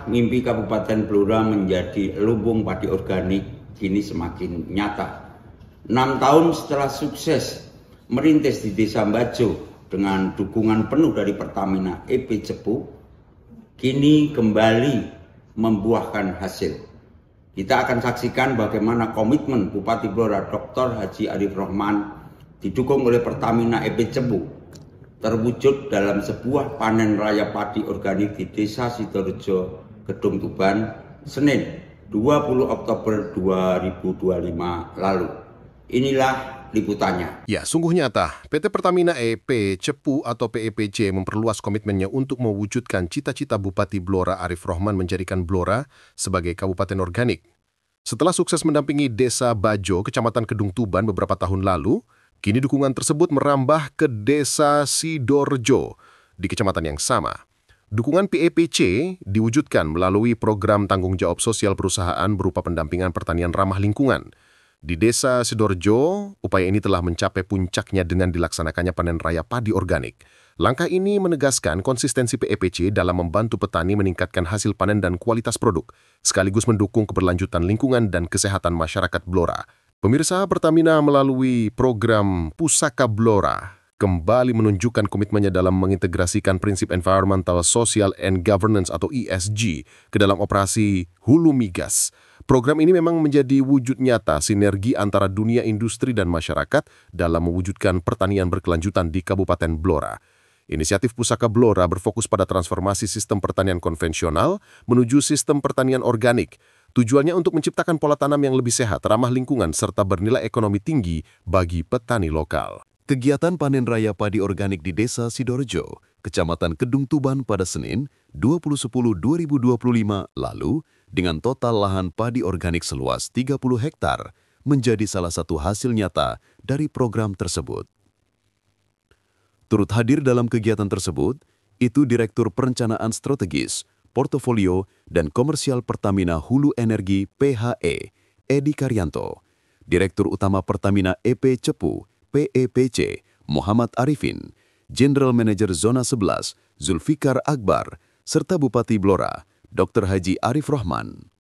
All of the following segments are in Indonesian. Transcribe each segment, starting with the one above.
mimpi Kabupaten Blora menjadi lumbung padi organik kini semakin nyata. 6 tahun setelah sukses merintis di Desa Bajo dengan dukungan penuh dari Pertamina EP Cepu, kini kembali membuahkan hasil. Kita akan saksikan bagaimana komitmen Bupati Blora Dr. Haji Arif Rohman didukung oleh Pertamina EP Cepu terwujud dalam sebuah panen raya padi organik di Desa Sidorejo, Kedung Tuban, Senin 20 Oktober 2025 lalu. Inilah liputannya. Ya, sungguh nyata, PT Pertamina EP Cepu atau PEPC memperluas komitmennya untuk mewujudkan cita-cita Bupati Blora Arif Rohman menjadikan Blora sebagai kabupaten organik. Setelah sukses mendampingi Desa Bajo, Kecamatan Kedung Tuban beberapa tahun lalu, kini dukungan tersebut merambah ke Desa Sidorejo di kecamatan yang sama. Dukungan PEPC diwujudkan melalui program tanggung jawab sosial perusahaan berupa pendampingan pertanian ramah lingkungan. Di Desa Sidorejo, upaya ini telah mencapai puncaknya dengan dilaksanakannya panen raya padi organik. Langkah ini menegaskan konsistensi PEPC dalam membantu petani meningkatkan hasil panen dan kualitas produk, sekaligus mendukung keberlanjutan lingkungan dan kesehatan masyarakat Blora. Pemirsa, Pertamina melalui program Pusaka Blora kembali menunjukkan komitmennya dalam mengintegrasikan prinsip Environmental, Social, and Governance atau ESG ke dalam operasi Hulu Migas. Program ini memang menjadi wujud nyata sinergi antara dunia industri dan masyarakat dalam mewujudkan pertanian berkelanjutan di Kabupaten Blora. Inisiatif Pusaka Blora berfokus pada transformasi sistem pertanian konvensional menuju sistem pertanian organik. Tujuannya untuk menciptakan pola tanam yang lebih sehat, ramah lingkungan, serta bernilai ekonomi tinggi bagi petani lokal. Kegiatan panen raya padi organik di Desa Sidorejo, Kecamatan Kedung Tuban pada Senin 20/10/2025 lalu, dengan total lahan padi organik seluas 30 hektar, menjadi salah satu hasil nyata dari program tersebut. Turut hadir dalam kegiatan tersebut, itu Direktur Perencanaan Strategis, Portofolio dan Komersial Pertamina Hulu Energi PHE, Edi Karyanto, Direktur Utama Pertamina EP Cepu, PEPC, Muhammad Arifin, General Manager Zona 11, Zulfikar Akbar, serta Bupati Blora, Dr. Haji Arif Rohman.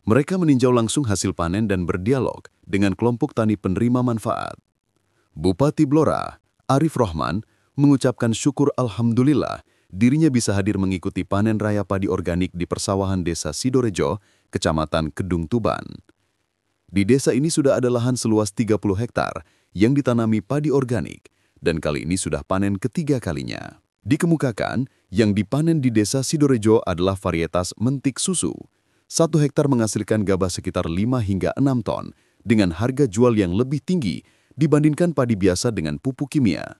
Mereka meninjau langsung hasil panen dan berdialog dengan kelompok tani penerima manfaat. Bupati Blora, Arif Rohman, mengucapkan syukur alhamdulillah dirinya bisa hadir mengikuti panen raya padi organik di persawahan Desa Sidorejo, Kecamatan Kedung Tuban. Di desa ini sudah ada lahan seluas 30 hektar yang ditanami padi organik dan kali ini sudah panen ketiga kalinya. Dikemukakan, yang dipanen di Desa Sidorejo adalah varietas mentik susu. 1 hektar menghasilkan gabah sekitar 5 hingga 6 ton dengan harga jual yang lebih tinggi dibandingkan padi biasa dengan pupuk kimia.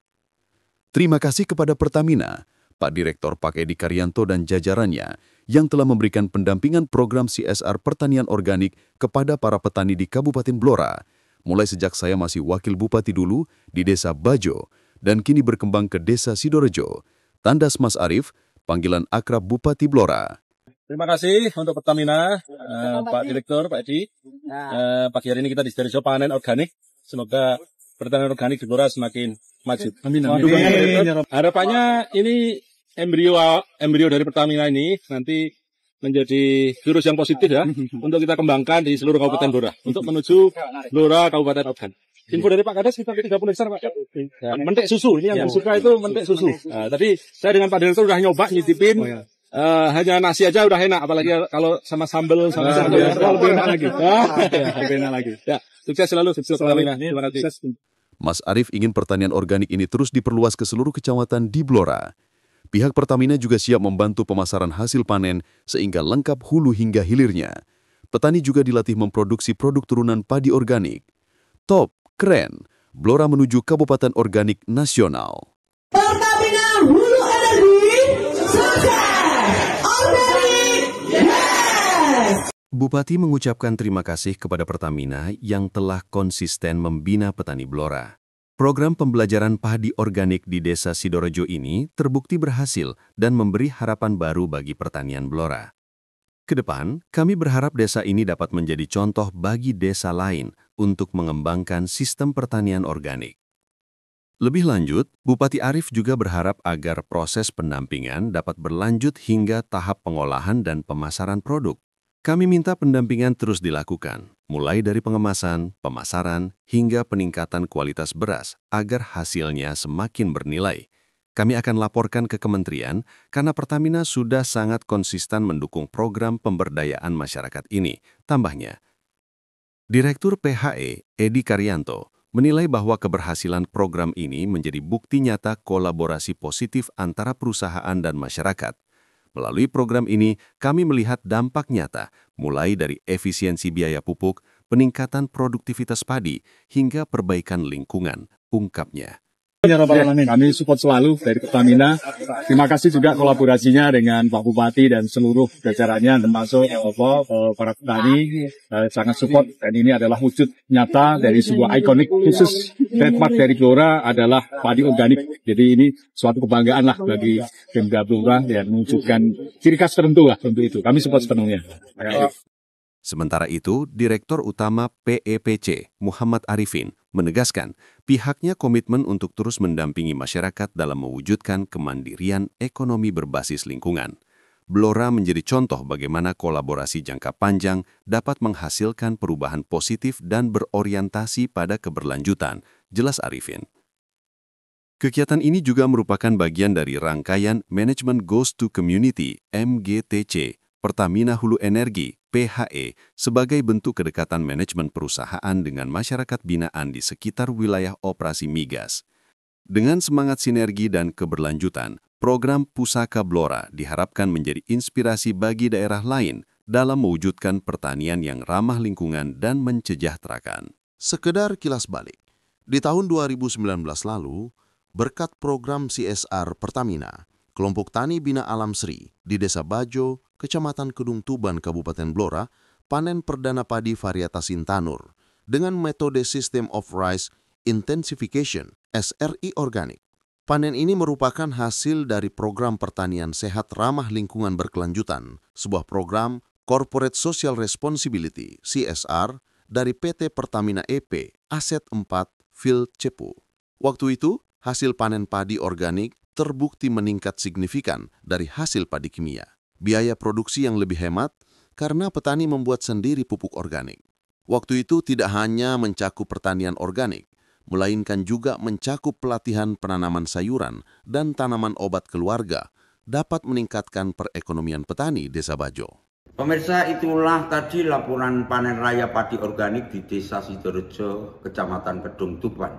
Terima kasih kepada Pertamina, Pak Direktur Pak Edi Karyanto dan jajarannya yang telah memberikan pendampingan program CSR pertanian organik kepada para petani di Kabupaten Blora, mulai sejak saya masih wakil bupati dulu di Desa Bajo dan kini berkembang ke Desa Sidorejo. Tandas Mas Arif, panggilan akrab Bupati Blora. Terima kasih untuk Pertamina, Pak Direktur, Pak Edi. Pagi hari ini kita di Sidorejo panen organik. Semoga pertanian organik di Blora semakin maju. Amin. Harapannya ini embrio dari Pertamina ini nanti menjadi virus yang positif ya untuk kita kembangkan di seluruh Kabupaten Blora untuk menuju Blora Kabupaten Ogan. Info dari Pak Kades sekitar 30 hektar Pak. Ya, mentik susu ini yang suka itu mentik susu. Tadi saya dengan Pak Direktur sudah nyoba nyicipin. Hanya nasi aja udah enak, apalagi kalau sama sambal sama lebih enak lagi. Lebih enak lagi. Ya, sukses selalu. Terima kasih. Mas Arif ingin pertanian organik ini terus diperluas ke seluruh kecamatan di Blora. Pihak Pertamina juga siap membantu pemasaran hasil panen sehingga lengkap hulu hingga hilirnya. Petani juga dilatih memproduksi produk turunan padi organik. Top, keren. Blora menuju Kabupaten Organik Nasional. Pertamina Hulu Energi, sukses! Organik, yes! Bupati mengucapkan terima kasih kepada Pertamina yang telah konsisten membina petani Blora. Program pembelajaran padi organik di Desa Sidorejo ini terbukti berhasil dan memberi harapan baru bagi pertanian Blora. Kedepan, kami berharap desa ini dapat menjadi contoh bagi desa lain untuk mengembangkan sistem pertanian organik. Lebih lanjut, Bupati Arif juga berharap agar proses pendampingan dapat berlanjut hingga tahap pengolahan dan pemasaran produk. Kami minta pendampingan terus dilakukan, mulai dari pengemasan, pemasaran, hingga peningkatan kualitas beras agar hasilnya semakin bernilai. Kami akan laporkan ke kementerian karena Pertamina sudah sangat konsisten mendukung program pemberdayaan masyarakat ini, tambahnya. Direktur PHE, Edi Karyanto, menilai bahwa keberhasilan program ini menjadi bukti nyata kolaborasi positif antara perusahaan dan masyarakat. Melalui program ini, kami melihat dampak nyata, mulai dari efisiensi biaya pupuk, peningkatan produktivitas padi, hingga perbaikan lingkungan, ungkapnya. Kami support selalu dari Pertamina. Terima kasih juga kolaborasinya dengan Pak Bupati dan seluruh jajarannya, termasuk para petani. Sangat support, dan ini adalah wujud nyata dari sebuah ikonik khusus. Trademark dari Blora adalah padi organik. Jadi ini suatu kebanggaan lah bagi Pemda Blora yang mewujudkan ciri khas tertentu lah untuk itu. Kami support sepenuhnya. Sementara itu, Direktur Utama PEPC, Muhammad Arifin, menegaskan pihaknya komitmen untuk terus mendampingi masyarakat dalam mewujudkan kemandirian ekonomi berbasis lingkungan. Blora menjadi contoh bagaimana kolaborasi jangka panjang dapat menghasilkan perubahan positif dan berorientasi pada keberlanjutan, jelas Arifin. Kegiatan ini juga merupakan bagian dari rangkaian Management Goes to Community, MGTC, Pertamina Hulu Energi, PHE, sebagai bentuk kedekatan manajemen perusahaan dengan masyarakat binaan di sekitar wilayah operasi migas. Dengan semangat sinergi dan keberlanjutan, program Pusaka Blora diharapkan menjadi inspirasi bagi daerah lain dalam mewujudkan pertanian yang ramah lingkungan dan mensejahterakan. Sekedar kilas balik, di tahun 2019 lalu, berkat program CSR Pertamina, kelompok Tani Bina Alam Sri di Desa Bajo, Kecamatan Kedung Tuban, Kabupaten Blora, panen perdana padi varietas Intanur dengan metode System of Rice Intensification (SRI) organik. Panen ini merupakan hasil dari program pertanian sehat ramah lingkungan berkelanjutan, sebuah program Corporate Social Responsibility (CSR) dari PT Pertamina EP Aset 4 Field Cepu. Waktu itu, hasil panen padi organik terbukti meningkat signifikan dari hasil padi kimia. Biaya produksi yang lebih hemat karena petani membuat sendiri pupuk organik. Waktu itu tidak hanya mencakup pertanian organik, melainkan juga mencakup pelatihan penanaman sayuran dan tanaman obat keluarga dapat meningkatkan perekonomian petani Desa Bajo. Pemirsa, itulah tadi laporan panen raya padi organik di Desa Sidorejo, Kecamatan Kedung Tuban,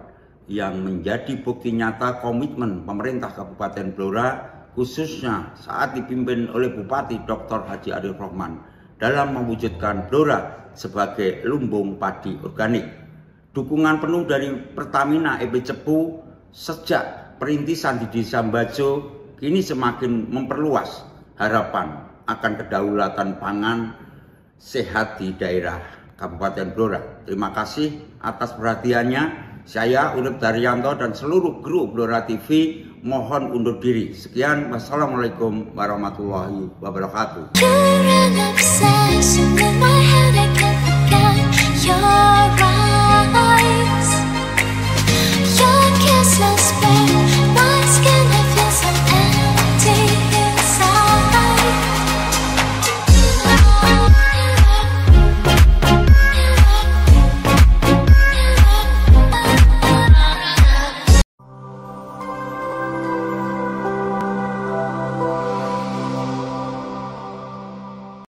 yang menjadi bukti nyata komitmen pemerintah Kabupaten Blora, khususnya saat dipimpin oleh Bupati Dr. Haji Arif Rohman dalam mewujudkan Blora sebagai lumbung padi organik. Dukungan penuh dari Pertamina EP Cepu sejak perintisan di Desa Bajo kini semakin memperluas harapan akan kedaulatan pangan sehat di daerah Kabupaten Blora. Terima kasih atas perhatiannya. Saya Urip Daryanto dan seluruh kru Blora TV mohon undur diri. Sekian, wassalamualaikum warahmatullahi wabarakatuh.